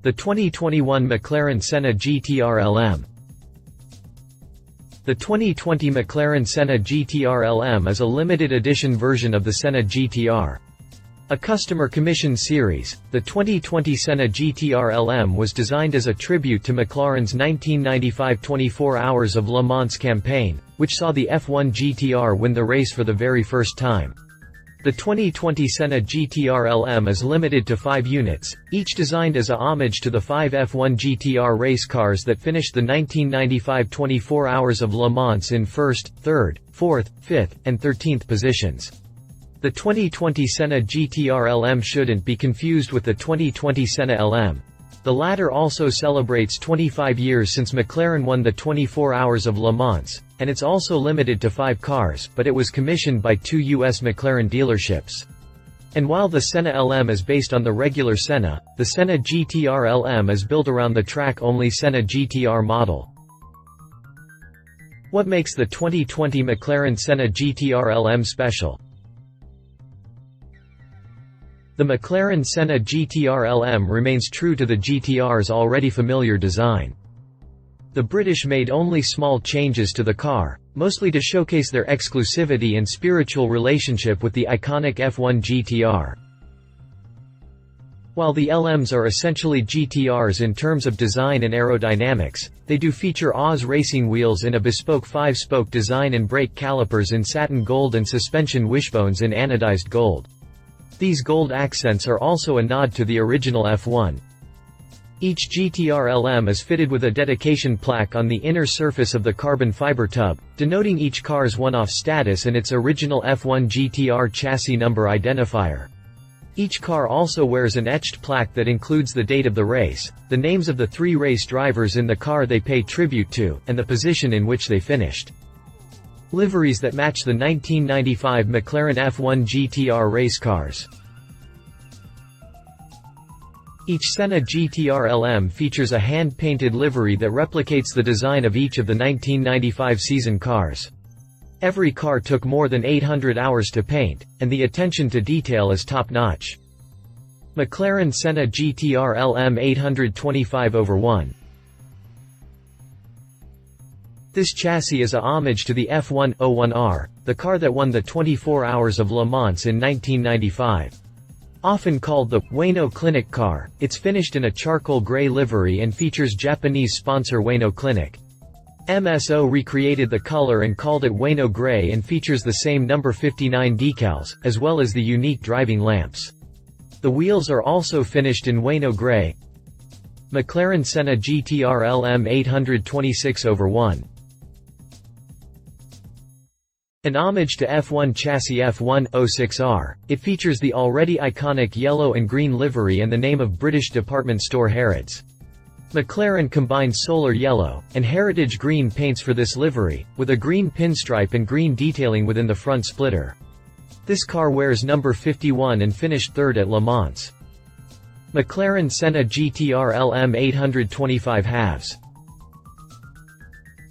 The 2021 McLaren Senna GTR LM. The 2020 McLaren Senna GTR LM is a limited edition version of the Senna GTR. A customer-commissioned series, the 2020 Senna GTR LM was designed as a tribute to McLaren's 1995 24 Hours of Le Mans campaign, which saw the F1 GTR win the race for the very first time. The 2020 Senna GTR LM is limited to 5 units, each designed as a homage to the 5 F1 GTR race cars that finished the 1995 24 Hours of Le Mans in 1st, 3rd, 4th, 5th, and 13th positions. The 2020 Senna GTR LM shouldn't be confused with the 2020 Senna LM. The latter also celebrates 25 years since McLaren won the 24 Hours of Le Mans, and it's also limited to 5 cars, but it was commissioned by 2 US McLaren dealerships. And while the Senna LM is based on the regular Senna, the Senna GTR LM is built around the track-only Senna GTR model. What makes the 2020 McLaren Senna GTR LM special? The McLaren Senna GTR LM remains true to the GTR's already familiar design. The British made only small changes to the car, mostly to showcase their exclusivity and spiritual relationship with the iconic F1 GTR. While the LMs are essentially GTRs in terms of design and aerodynamics, they do feature Oz racing wheels in a bespoke 5-spoke design and brake calipers in satin gold and suspension wishbones in anodized gold. These gold accents are also a nod to the original F1. Each GTR LM is fitted with a dedication plaque on the inner surface of the carbon fiber tub, denoting each car's one-off status and its original F1 GTR chassis number identifier. Each car also wears an etched plaque that includes the date of the race, the names of the 3 race drivers in the car they pay tribute to, and the position in which they finished. Liveries that match the 1995 McLaren F1 GTR race cars. Each Senna GTR LM features a hand-painted livery that replicates the design of each of the 1995 season cars. Every car took more than 800 hours to paint, and the attention to detail is top-notch. McLaren Senna GTR LM 825/1. This chassis is a homage to the F1 01R, the car that won the 24 Hours of Le Mans in 1995. Often called the Ueno Clinic car, it's finished in a charcoal gray livery and features Japanese sponsor Ueno Clinic. MSO recreated the color and called it Ueno Gray and features the same number 59 decals, as well as the unique driving lamps. The wheels are also finished in Ueno Gray. McLaren Senna GTR LM 826/1. An homage to F1 chassis F1 06R, it features the already iconic yellow and green livery and the name of British department store Harrods. McLaren combined solar yellow and heritage green paints for this livery, with a green pinstripe and green detailing within the front splitter. This car wears number 51 and finished 3rd at Le Mans. McLaren Senna GTR LM 825/2.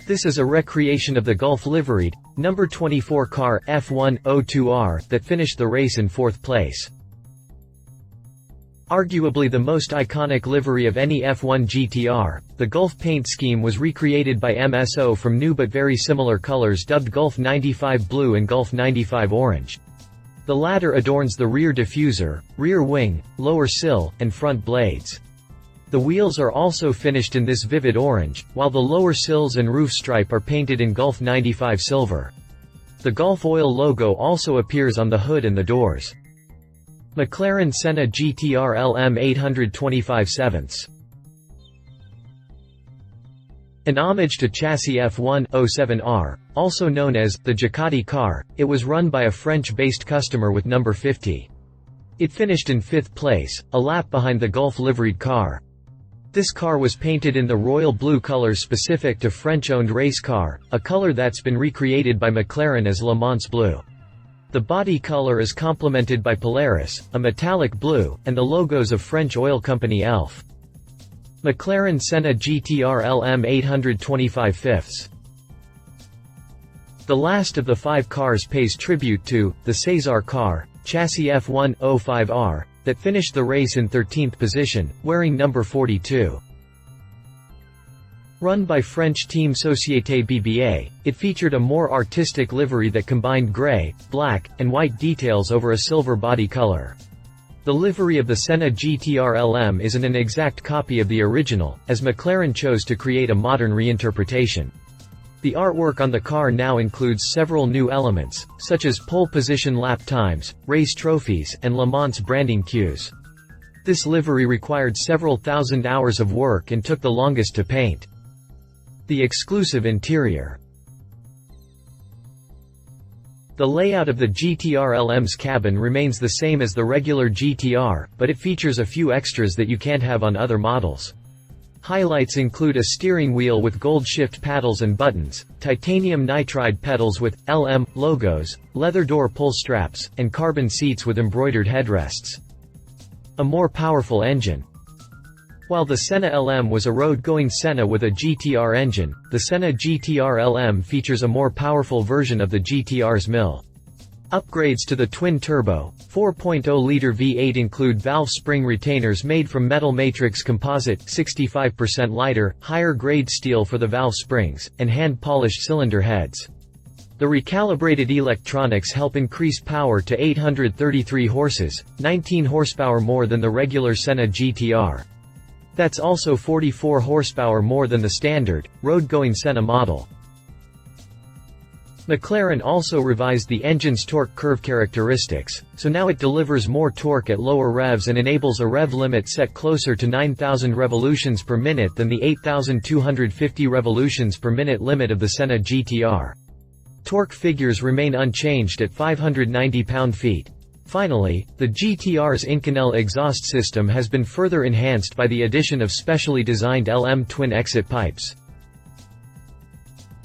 This is a recreation of the Gulf liveried, number 24 car F1 02R that finished the race in 4th place. Arguably the most iconic livery of any F1 GTR, the Gulf paint scheme was recreated by MSO from new but very similar colors dubbed Gulf 95 Blue and Gulf 95 Orange. The latter adorns the rear diffuser, rear wing, lower sill, and front blades. The wheels are also finished in this vivid orange, while the lower sills and roof stripe are painted in Gulf 95 Silver. The Gulf Oil logo also appears on the hood and the doors. McLaren Senna GTR LM 825/7. An homage to chassis F1 07R, also known as the Ducati car, it was run by a French-based customer with number 50. It finished in 5th place, a lap behind the Gulf liveried car. This car was painted in the royal blue colors specific to French-owned race car, a color that's been recreated by McLaren as Le Mans Blue. The body color is complemented by Polaris, a metallic blue, and the logos of French oil company ELF. McLaren Senna GTR LM 825/5. The last of the 5 cars pays tribute to the César car, chassis F1 05R, that finished the race in 13th position, wearing number 42. Run by French team Société BBA, it featured a more artistic livery that combined grey, black, and white details over a silver body color. The livery of the Senna GTR LM isn't an exact copy of the original, as McLaren chose to create a modern reinterpretation. The artwork on the car now includes several new elements, such as pole position lap times, race trophies, and Le Mans branding cues. This livery required several thousand hours of work and took the longest to paint. The exclusive interior. The layout of the GTR LM's cabin remains the same as the regular GTR, but it features a few extras that you can't have on other models. Highlights include a steering wheel with gold shift paddles and buttons, titanium nitride pedals with LM logos, leather door pull straps, and carbon seats with embroidered headrests. A more powerful engine. While the Senna LM was a road-going Senna with a GTR engine, the Senna GTR LM features a more powerful version of the GTR's mill. Upgrades to the twin-turbo, 4.0-liter V8 include valve spring retainers made from metal matrix composite, 65% lighter, higher-grade steel for the valve springs, and hand-polished cylinder heads. The recalibrated electronics help increase power to 833 horses, 19 horsepower more than the regular Senna GTR. That's also 44 horsepower more than the standard, road-going Senna model. McLaren also revised the engine's torque curve characteristics, so now it delivers more torque at lower revs and enables a rev limit set closer to 9,000 revolutions per minute than the 8,250 revolutions per minute limit of the Senna GTR. Torque figures remain unchanged at 590 pound-feet. Finally, the GTR's Inconel exhaust system has been further enhanced by the addition of specially designed LM twin exit pipes.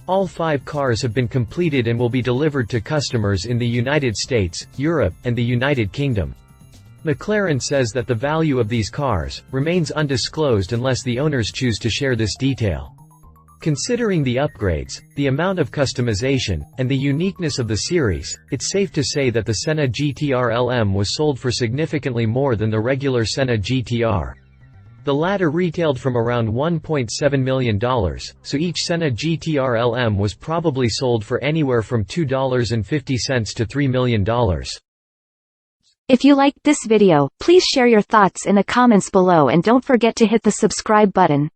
All 5 cars have been completed and will be delivered to customers in the United States, Europe, and the United Kingdom. McLaren says that the value of these cars remains undisclosed unless the owners choose to share this detail. Considering the upgrades, the amount of customization, and the uniqueness of the series, it's safe to say that the Senna GTR LM was sold for significantly more than the regular Senna GTR. The latter retailed from around $1.7 million, so each Senna GTR LM was probably sold for anywhere from $2.50 to $3 million. If you liked this video, please share your thoughts in the comments below and don't forget to hit the subscribe button.